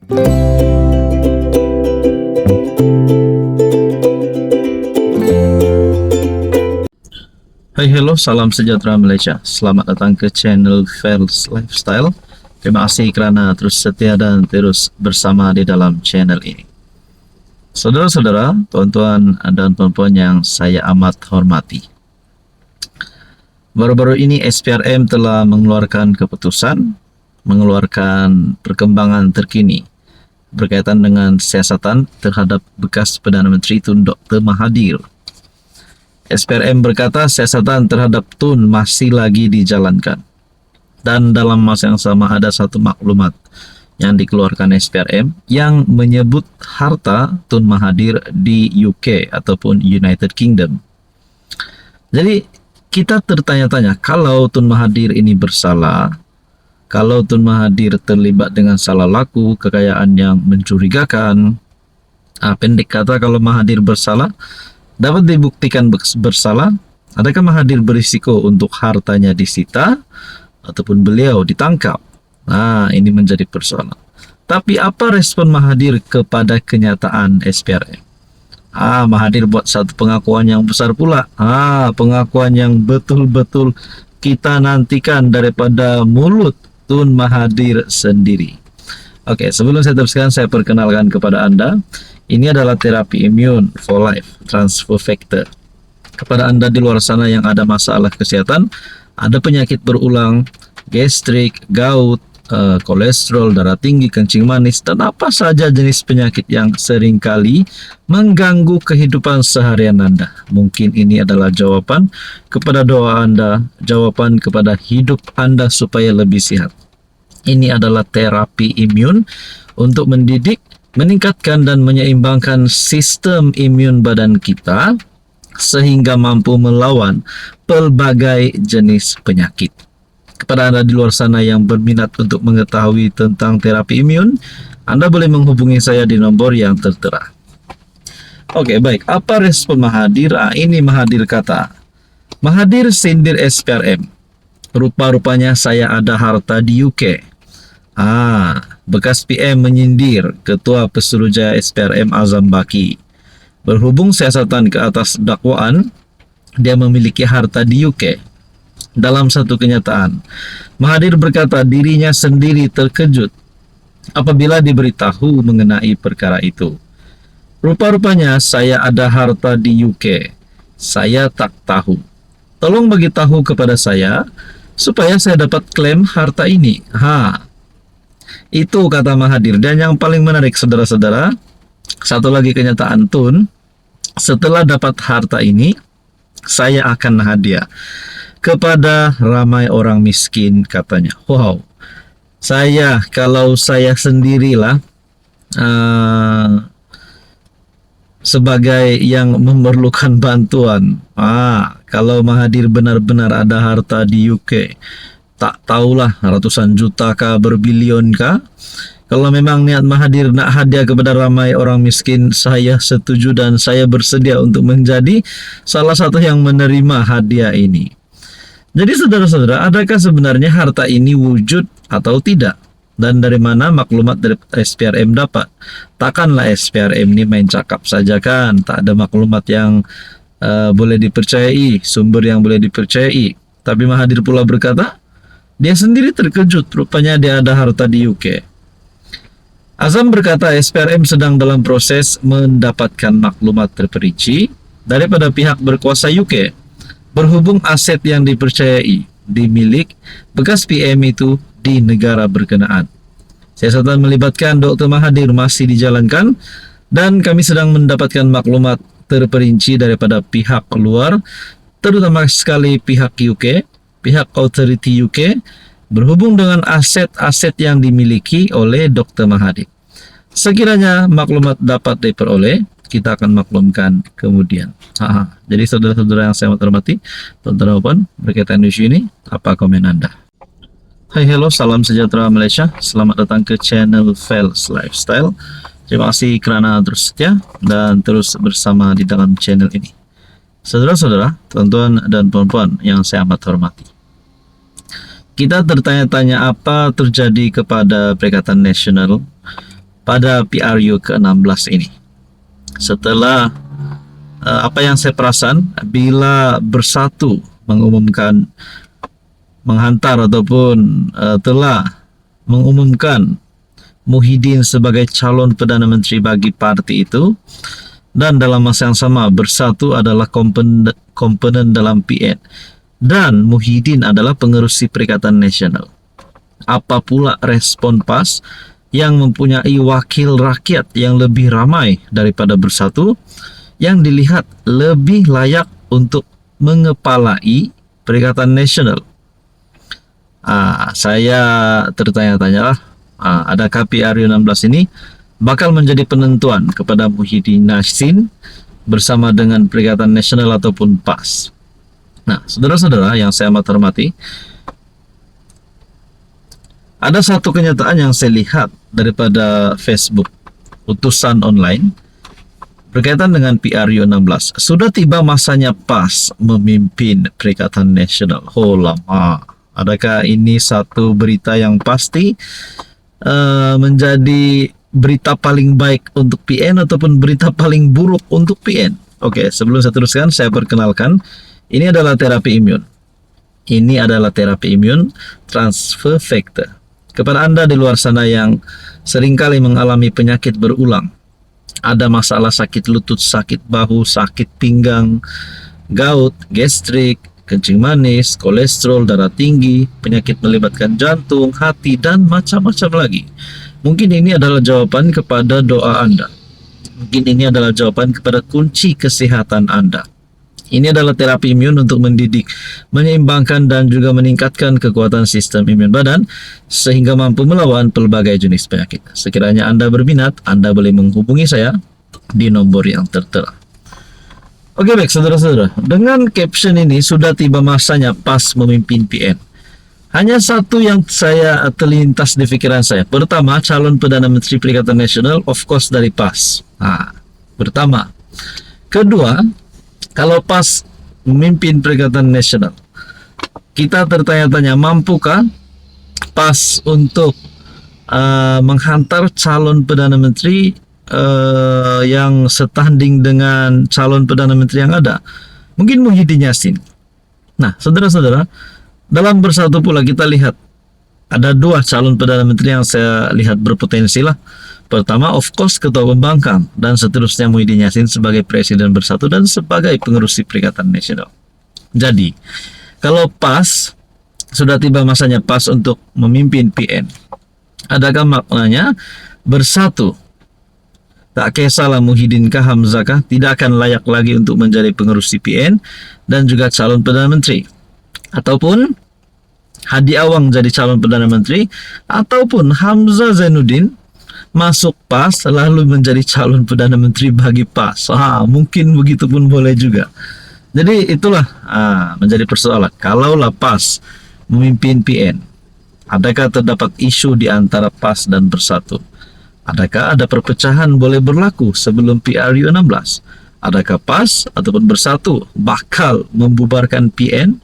Hai, hello, salam sejahtera Malaysia. Selamat datang ke channel Fels Lifestyle. Terima kasih kerana terus setia dan terus bersama di dalam channel ini. Saudara-saudara, tuan-tuan dan puan-puan yang saya amat hormati. Baru-baru ini SPRM telah mengeluarkan keputusan, mengeluarkan perkembangan terkini berkaitan dengan siasatan terhadap bekas Perdana Menteri Tun Dr. Mahathir. SPRM berkata siasatan terhadap Tun masih lagi dijalankan. Dan dalam masa yang sama ada satu maklumat yang dikeluarkan SPRM yang menyebut harta Tun Mahathir di UK ataupun United Kingdom. Jadi kita tertanya-tanya, kalau Tun Mahathir ini bersalah, kalau Tun Mahathir terlibat dengan salah laku, kekayaan yang mencurigakan, pendek kata kalau Mahathir bersalah, dapat dibuktikan bersalah, adakah Mahathir berisiko untuk hartanya disita ataupun beliau ditangkap? Nah, ini menjadi persoalan. Tapi apa respon Mahathir kepada kenyataan SPRM? Mahathir buat satu pengakuan yang besar pula. Pengakuan yang betul-betul kita nantikan daripada mulut Tun Mahathir sendiri. Oke, sebelum saya teruskan, saya perkenalkan kepada Anda. Ini adalah terapi imun for life, transfer factor. Kepada Anda di luar sana yang ada masalah kesehatan, ada penyakit berulang, gastrik, gout, kolesterol, darah tinggi, kencing manis, dan apa saja jenis penyakit yang seringkali mengganggu kehidupan seharian Anda. Mungkin ini adalah jawaban kepada doa Anda, jawaban kepada hidup Anda supaya lebih sehat. Ini adalah terapi imun untuk mendidik, meningkatkan dan menyeimbangkan sistem imun badan kita sehingga mampu melawan pelbagai jenis penyakit. Kepada Anda di luar sana yang berminat untuk mengetahui tentang terapi imun, Anda boleh menghubungi saya di nomor yang tertera. Oke, baik. Apa respon Mahathir? Ini Mahathir kata. Mahathir sindir SPRM. Rupa-rupanya saya ada harta di UK. Bekas PM menyindir Ketua Pesuruhjaya SPRM Azam Baki. Berhubung siasatan ke atas dakwaan, dia memiliki harta di UK. Dalam satu kenyataan, Mahathir berkata dirinya sendiri terkejut apabila diberitahu mengenai perkara itu. Rupa-rupanya saya ada harta di UK. Saya tak tahu. Tolong bagi tahu kepada saya supaya saya dapat klaim harta ini. Itu kata Mahathir. Dan yang paling menarik, saudara-saudara, satu lagi kenyataan Tun, setelah dapat harta ini, saya akan hadiah kepada ramai orang miskin, katanya. Wow, kalau saya sendirilah sebagai yang memerlukan bantuan. Kalau Mahathir benar-benar ada harta di UK, tak tahulah ratusan juta kah, berbilion kah. Kalau memang niat Mahathir nak hadiah kepada ramai orang miskin, saya setuju dan saya bersedia untuk menjadi salah satu yang menerima hadiah ini. Jadi saudara-saudara, adakah sebenarnya harta ini wujud atau tidak? Dan dari mana maklumat dari SPRM dapat? Takkanlah SPRM ini main cakap saja kan? Tak ada maklumat yang boleh dipercayai, sumber yang boleh dipercayai. Tapi Mahathir pula berkata, dia sendiri terkejut, rupanya dia ada harta di UK. Azam berkata SPRM sedang dalam proses mendapatkan maklumat terperinci daripada pihak berkuasa UK. Berhubung aset yang dipercayai dimilik bekas PM itu di negara berkenaan. Siasatan melibatkan Dr. Mahathir masih dijalankan dan kami sedang mendapatkan maklumat terperinci daripada pihak luar, terutama sekali pihak UK, pihak authority UK, berhubung dengan aset-aset yang dimiliki oleh Dr. Mahathir. Sekiranya maklumat dapat diperoleh, kita akan maklumkan kemudian. Jadi saudara-saudara yang saya hormati, tonton berkaitan isu ini, apa komen Anda? Hai, hello, salam sejahtera Malaysia. Selamat datang ke channel Fels Lifestyle. Terima kasih kerana terus setia dan terus bersama di dalam channel ini. Saudara-saudara, tuan-tuan dan puan-puan yang saya amat hormati. Kita tertanya-tanya apa terjadi kepada Perikatan Nasional pada PRU ke-16 ini. Setelah apa yang saya perasan, bila Bersatu mengumumkan, menghantar ataupun telah mengumumkan Muhyiddin sebagai calon Perdana Menteri bagi parti itu, dan dalam masa yang sama Bersatu adalah komponen dalam PN dan Muhyiddin adalah pengerusi Perikatan Nasional. Apa pula respon PAS yang mempunyai wakil rakyat yang lebih ramai daripada Bersatu, yang dilihat lebih layak untuk mengepalai Perikatan Nasional? Saya tertanya-tanya lah, adakah PRU 16 ini bakal menjadi penentuan kepada Muhyiddin Yassin bersama dengan Perikatan Nasional ataupun PAS? Nah, saudara-saudara yang saya amat hormati, ada satu kenyataan yang saya lihat daripada Facebook utusan online berkaitan dengan PRU 16. Sudah tiba masanya PAS memimpin Perikatan Nasional. Oh lama. Adakah ini satu berita yang pasti menjadi berita paling baik untuk PN ataupun berita paling buruk untuk PN? Oke, sebelum saya teruskan, saya perkenalkan. Ini adalah terapi imun. Ini adalah terapi imun transfer factor. Kepada Anda di luar sana yang seringkali mengalami penyakit berulang, ada masalah sakit lutut, sakit bahu, sakit pinggang, gout, gastrik, kencing manis, kolesterol, darah tinggi, penyakit melibatkan jantung, hati, dan macam-macam lagi. Mungkin ini adalah jawaban kepada doa Anda. Mungkin ini adalah jawaban kepada kunci kesehatan Anda. Ini adalah terapi imun untuk mendidik, menyeimbangkan, dan juga meningkatkan kekuatan sistem imun badan sehingga mampu melawan pelbagai jenis penyakit. Sekiranya Anda berminat, Anda boleh menghubungi saya di nomor yang tertera. Oke, baik saudara-saudara, dengan caption ini sudah tiba masanya PAS memimpin PN. Hanya satu yang saya terlintas di pikiran saya. Pertama, calon Perdana Menteri Perikatan Nasional, of course dari PAS. Pertama. Kedua, kalau PAS memimpin Perikatan Nasional, kita tertanya-tanya, mampukah PAS untuk menghantar calon Perdana Menteri yang setanding dengan calon Perdana Menteri yang ada? Mungkin Muhyiddin Yassin. Nah, saudara-saudara, dalam Bersatu pula kita lihat ada dua calon Perdana Menteri yang saya lihat berpotensi lah. Pertama, of course, Ketua Pembangkang, dan seterusnya Muhyiddin Yassin sebagai Presiden Bersatu dan sebagai pengerusi Perikatan Nasional. Jadi, kalau PAS, sudah tiba masanya PAS untuk memimpin PN, adakah maknanya Bersatu, tak kisahlah Muhyiddin kah Hamzah kah, tidak akan layak lagi untuk menjadi pengerusi PN dan juga calon Perdana Menteri? Ataupun Hadi Awang jadi calon Perdana Menteri, ataupun Hamzah Zainuddin masuk PAS lalu menjadi calon Perdana Menteri bagi PAS. Mungkin begitu pun boleh juga. Jadi itulah menjadi persoalan. Kalaulah PAS memimpin PN, adakah terdapat isu di antara PAS dan Bersatu? Adakah ada perpecahan boleh berlaku sebelum PRU 16? Adakah PAS ataupun Bersatu bakal membubarkan PN,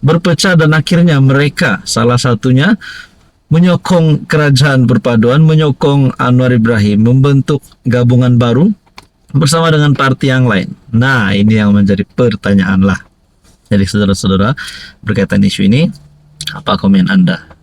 berpecah, dan akhirnya mereka salah satunya menyokong kerajaan perpaduan, menyokong Anwar Ibrahim membentuk gabungan baru bersama dengan parti yang lain? Nah, ini yang menjadi pertanyaan lah. Jadi saudara-saudara, berkaitan isu ini, apa komen Anda?